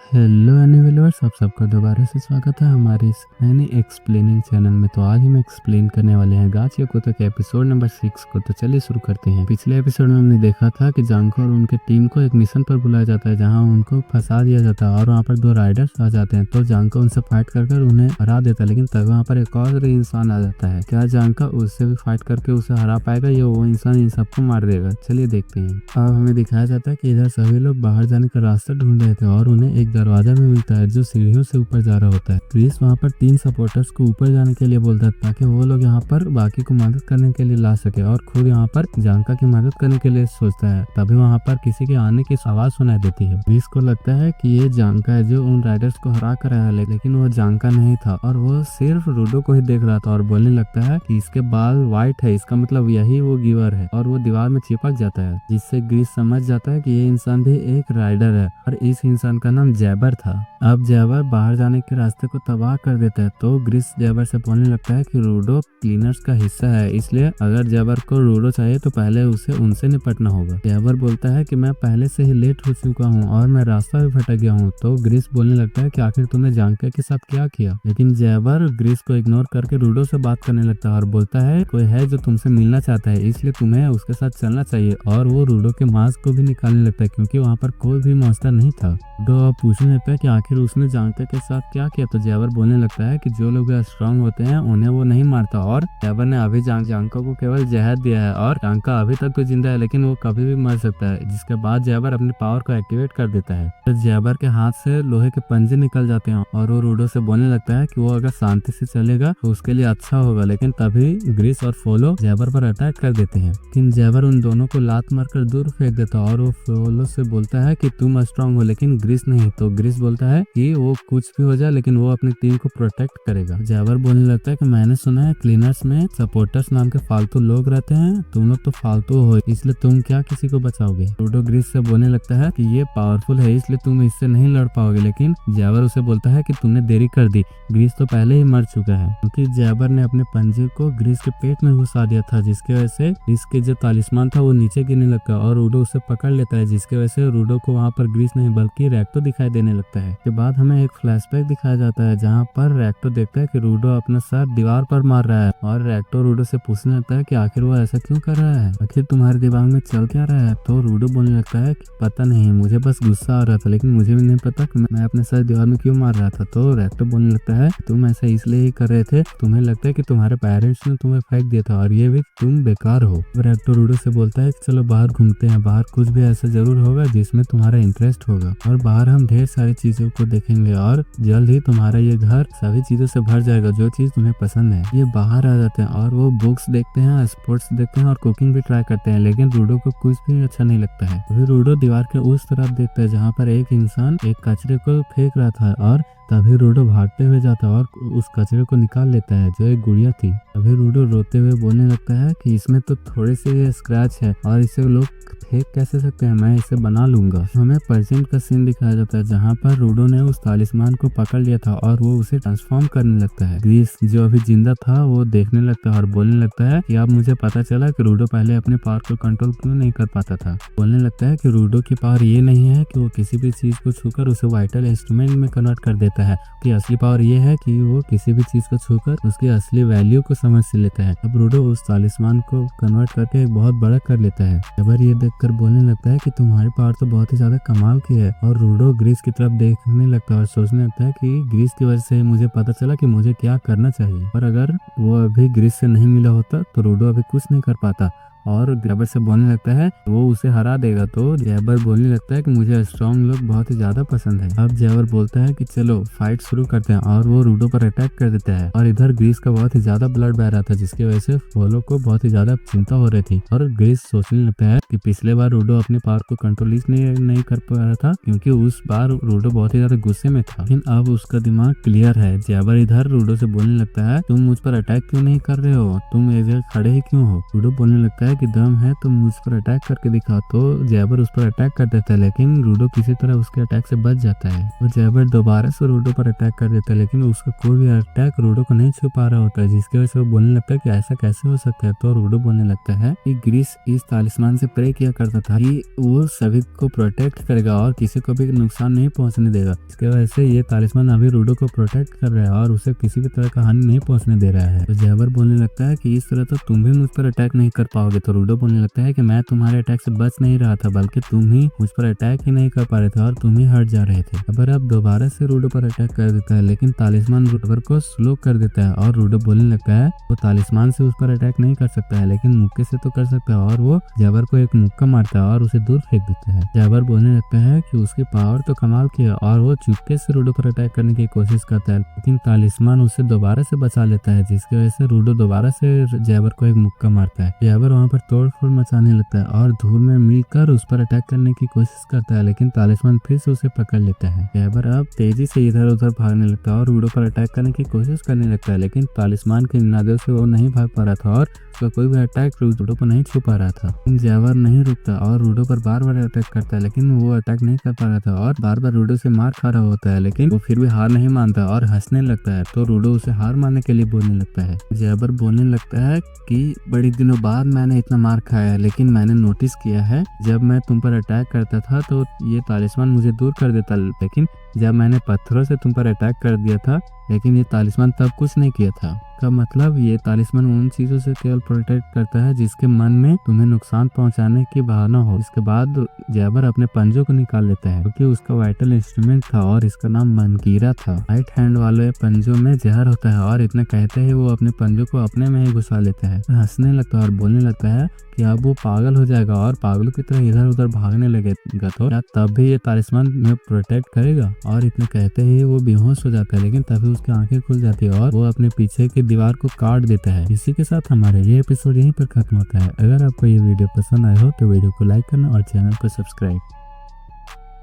Hello एनिवेलर्स, आप सबका दोबारा से स्वागत है हमारे इस नए एक्सप्लेनिंग चैनल में। तो आज हम एक्सप्लेन करने वाले हैं गाचियाकुतो के एपिसोड नंबर 6 को। तो चलिए शुरू करते हैं। पिछले एपिसोड में हमने देखा था कि जांको और उनके टीम को एक मिशन पर बुलाया जाता है जहां उनको फंसा दिया जाता है और वहां पर दो राइडर्स आ जाते हैं। तो जांको उनसे फाइट कर उन्हें हरा देता है, लेकिन तब वहाँ पर एक और इंसान आ जाता है। क्या जांको उससे भी फाइट करके उसे हरा पाएगा या वो इंसान इन सबको मार देगा? चलिए देखते हैं। अब हमें दिखाया जाता है कि इधर सभी लोग बाहर जाने का रास्ता ढूंढ रहे थे और उन्हें एक दरवाजा भी मिलता है जो सीढ़ियों से ऊपर जा रहा होता है। क्रिस वहाँ पर 3 सपोर्टर्स को ऊपर जाने के लिए बोलता है ताकि वो लोग यहाँ पर बाकी को मदद करने के लिए ला सके और खुद यहाँ पर जांका की मदद करने के लिए सोचता है। तभी वहाँ पर किसी के आने की आवाज सुनाई देती है। क्रिस को लगता है कि ये जांका है जो उन राइडर्स को हरा कर आया, लेकिन वो जांका नहीं था और वो सिर्फ रूडो को ही देख रहा था और बोलने लगता है कि इसके बाल व्हाइट है, इसका मतलब यही वो गिवर है, और वो दीवार में चिपक जाता है, जिससे ग्रीस समझ जाता है कि ये इंसान भी एक राइडर है और इस इंसान का नाम जैबर था। अब जैबर बाहर जाने के रास्ते को तबाह कर देता है। तो ग्रीस जैबर से बोलने लगता है कि रूडो क्लीनर्स का हिस्सा है, इसलिए अगर जैबर को रूडो चाहिए तो पहले उसे उनसे निपटना होगा। जैबर बोलता है कि मैं पहले से ही लेट हो चुका हूँ और मैं रास्ता भी भटक गया हूँ। तो ग्रीस बोलने लगता है कि आखिर तुमने जांका के साथ क्या किया, लेकिन जैबर ग्रीस को इग्नोर करके रूडो से बात करने लगता है और बोलता है कोई है जो तुमसे मिलना चाहता है, इसलिए तुम्हें उसके साथ चलना चाहिए। और वो रूडो के मास्क को भी निकालने लगता है क्योंकि वहाँ पर कोई भी मॉन्स्टर नहीं था। रूडो पूछने लगता है कि आखिर उसने जांका के साथ क्या किया। तो जैबर बोलने लगता है कि जो लोग स्ट्रांग होते हैं उन्हें वो नहीं मारता और जैबर ने अभी जांका को केवल जहर दिया है और जांका अभी तक तो जिंदा है, लेकिन वो कभी भी मर सकता है। जिसके बाद जैबर अपने पावर को एक्टिवेट कर देता है। तो जैबर के हाथ से लोहे के पंजे निकल जाते हैं और वो रूडो से बोलने लगता है कि वो अगर शांति से चलेगा तो उसके लिए अच्छा होगा, लेकिन तभी ग्रीस और फोलो जैबर पर अटैक कर देते हैं। लेकिन जैबर उन दोनों को लात मारकर दूर फेंक देता है और वो फोलो से बोलता है कि तुम स्ट्रांग हो लेकिन ग्रीस नहीं। तो ग्रीस बोलता है कि वो कुछ भी हो जाए लेकिन वो अपनी टीम को प्रोटेक्ट करेगा। जैबर बोलने लगता है कि मैंने सुना है क्लीनर्स में सपोर्टर्स नाम के फालतू लोग रहते हैं, तुम लोग तो फालतू हो, इसलिए तुम क्या किसी को बचाओगे। रूडो ग्रीस से बोलने लगता है कि ये पावरफुल है इसलिए तुम इससे नहीं लड़ पाओगे, लेकिन जैबर उसे बोलता है कि तुमने देरी कर दी, ग्रीस तो पहले ही मर चुका है। क्योंकि जैबर ने अपने पंजे को ग्रीस के पेट में घुसा दिया था, जिसकी वजह से इसके जो तालिस्मान था वो नीचे गिरने लगा और रूडो उसे पकड़ लेता है, जिसकी वजह से रूडो को वहाँ पर ग्रीस नहीं बल्कि रैक्टो दिखाई देने लगता है। के बाद हमें एक फ्लैशबैक दिखाया जाता है जहाँ पर रैक्टो देखता है कि रूडो अपना सर दीवार पर मार रहा है और रैक्टो रूडो से पूछने लगता है कि आखिर वो ऐसा क्यों कर रहा है, आखिर तुम्हारे दिमाग में चल क्या रहा है। तो रूडो बोलने लगता है कि पता नहीं, मुझे बस गुस्सा आ रहा था, लेकिन मुझे भी नहीं पता कि मैं अपने सर दीवार में क्यों मार रहा था। तो रैक्टो बोलने लगता है तुम ऐसा इसलिए ही कर रहे थे, तुम्हें लगता है कि तुम्हारे पेरेंट्स ने तुम्हें फेंक दिया था और ये भी तुम बेकार हो। रैक्टो रूडो से बोलता है कि चलो बाहर घूमते हैं, बाहर कुछ भी ऐसा जरूर होगा जिसमें तुम्हारा इंटरेस्ट होगा और बाहर हम ढेर सारी चीजों को देखेंगे और जल्द ही तुम्हारा ये घर सभी चीजों से भर जाएगा जो चीज तुम्हें पसंद है। ये बाहर आ जाते हैं और वो बुक्स देखते हैं, स्पोर्ट्स देखते हैं और कुकिंग भी ट्राई करते हैं, लेकिन रूडो को कुछ भी अच्छा नहीं लगता है। फिर रूडो दीवार के उस तरफ देखता है जहाँ पर एक इंसान एक कचरे को फेंक रहा था और तभी रूडो भागते हुए जाता है और उस कचरे को निकाल लेता है जो एक गुड़िया थी। तभी रूडो रोते हुए बोलने लगता है कि इसमें तो थोड़े से स्क्रैच है और इसे लोग फेंक कैसे सकते हैं, मैं इसे बना लूंगा। हमें प्रेजेंट का सीन दिखाया जाता है जहाँ पर रूडो ने उस तालिस्मान को पकड़ लिया था और वो उसे ट्रांसफॉर्म करने लगता है। ग्रीस जो अभी जिंदा था वो देखने लगता है और बोलने लगता है कि अब मुझे पता चला कि रूडो पहले अपने पावर को कंट्रोल क्यों नहीं कर पाता था। बोलने लगता है कि रूडो की पावर ये नहीं है कि वो किसी भी चीज को छूकर उसे वाइटल इंस्ट्रूमेंट में कन्वर्ट कर देता है, कि असली पावर ये है कि वो किसी भी चीज को छूकर उसकी असली वैल्यू को समझ से लेता है। अब रूडो उस तालिस्मान को कन्वर्ट करके एक बहुत बड़ा कर लेता है। जबर ये देखकर बोलने लगता है कि तुम्हारी पावर तो बहुत ही ज्यादा कमाल की है और रूडो ग्रीस की तरफ देखने लगता है और सोचने लगता है कि ग्रीस की वजह से मुझे पता चला कि मुझे क्या करना चाहिए, पर अगर वो अभी ग्रीस से नहीं मिला होता तो रूडो अभी कुछ नहीं कर पाता। और जैबर से बोलने लगता है वो उसे हरा देगा। तो जैबर बोलने लगता है कि मुझे स्ट्रॉन्ग लोग बहुत ही ज्यादा पसंद है। अब जैबर बोलता है कि चलो फाइट शुरू करते हैं और वो रूडो पर अटैक कर देता है और इधर ग्रीस का बहुत ही ज्यादा ब्लड बह रहा था, जिसकी वजह से फोलो को बहुत ही ज्यादा चिंता हो रही थी और ग्रीस सोचने लगता है कि पिछले बार रूडो अपने पावर को कंट्रोल इसलिए नहीं कर पा रहा था क्योंकि उस बार रूडो बहुत ही ज्यादा गुस्से में था, लेकिन अब उसका दिमाग क्लियर है। जैबर इधर रूडो से बोलने लगता है तुम मुझ पर अटैक क्यों नहीं कर रहे हो, तुम एक जगह खड़े ही क्यों हो। रूडो बोलने लगता है कि दम है तो मुझ पर अटैक करके दिखा। तो जैबर उस पर अटैक कर देता है, लेकिन रूडो किसी तरह उसके अटैक से बच जाता है। और जैबर दोबारा से रूडो पर अटैक कर देता है, लेकिन उसका कोई भी अटैक रूडो को नहीं छू पा रहा होता है, जिसकी वजह से वो बोलने लगता है कि ऐसा कैसे हो सकता है। तो रूडो बोलने लगता है कि ग्रीस इस तालिस्मान से प्रे किया करता था कि वो सभी को प्रोटेक्ट करेगा और किसी को भी नुकसान नहीं पहुंचने देगा। इसके वजह से ये तालिस्मान अभी रूडो को प्रोटेक्ट कर रहा है और उसे किसी भी तरह का हानि नहीं पहुंचने दे रहा है। तो जैबर बोलने लगता है कि इस तरह तो तुम भी मुझ पर अटैक नहीं कर पाओगे। तो रूडो बोलने लगता है कि मैं तुम्हारे अटैक से बच नहीं रहा था, बल्कि तुम ही मुझ पर अटैक ही नहीं कर पा रहे थे और तुम ही हट जा रहे थे। जैबर अब दोबारा से रूडो पर अटैक कर देता है, लेकिन तालिस्मान जैबर को स्लो कर देता है और रूडो बोलने लगता है वो तालिस्मान से उस पर अटैक नहीं कर सकता है, लेकिन मुक्के से तो कर सकता है। और वो जैबर को एक मुक्का मारता है और उसे दूर फेंक देता है। जैबर बोलने लगता है कि उसकी पावर तो कमाल की है और वो चुपके से रूडो पर अटैक करने की कोशिश करता है, लेकिन तालिस्मान उसे दोबारा से बचा लेता है, जिसकी वजह से रूडो दोबारा से जैबर को एक मुक्का मारता है। जैबर वहां पर तोड़फोड़ मचाने लगता है और धूल में मिलकर उस पर अटैक करने की कोशिश करता है, लेकिन तालिस्मान फिर से उसे पकड़ लेता है। जैबर अब तेजी से इधर उधर भागने लगता है और रूडो पर अटैक करने की कोशिश करने लगता है, लेकिन तालिस्मान के इनादे से वो नहीं भाग पा रहा था और उसका कोई भी अटैक रूडो पर नहीं छू पा रहा था। जैबर नहीं रुकता और रूडो पर बार बार अटैक करता है, लेकिन वो अटैक नहीं कर पा रहा था और बार बार रूडो से मार खा रहा होता है, लेकिन वो फिर भी हार नहीं मानता और हंसने लगता है। तो रूडो उसे हार मानने के लिए बोलने लगता है। जैबर बोलने लगता है कि बड़ी दिनों बाद मैंने इतना मार खाया है, लेकिन मैंने नोटिस किया है जब मैं तुम पर अटैक करता था तो ये तालिस्मान मुझे दूर कर देता, लेकिन जब मैंने पत्थरों से तुम पर अटैक कर दिया था, लेकिन ये तालिस्मान तब कुछ नहीं किया था। का मतलब ये तालिस्मान उन चीजों से केवल प्रोटेक्ट करता है जिसके मन में तुम्हें नुकसान पहुंचाने की भावना हो। इसके बाद जैबर अपने पंजों को निकाल लेता है, क्योंकि उसका वाइटल इंस्ट्रूमेंट था और इसका नाम मनकीरा था। राइट हैंड वाले पंजों में जहर होता है और इतना कहते ही वो अपने पंजों को अपने में ही घुसा लेता है। हंसने लगता है और बोलने लगता है कि अब वो पागल हो जाएगा और पागलों की तरह इधर उधर भागने लगेगा, तो क्या तब भी ये तालिस्मान में प्रोटेक्ट करेगा। और इतने कहते ही वो बेहोश हो जाता है, लेकिन तभी उसकी आंखें खुल जाती है और वो अपने पीछे की दीवार को काट देता है। इसी के साथ हमारा ये एपिसोड यहीं पर खत्म होता है। अगर आपको ये वीडियो पसंद आया हो तो वीडियो को लाइक करना और चैनल को सब्सक्राइब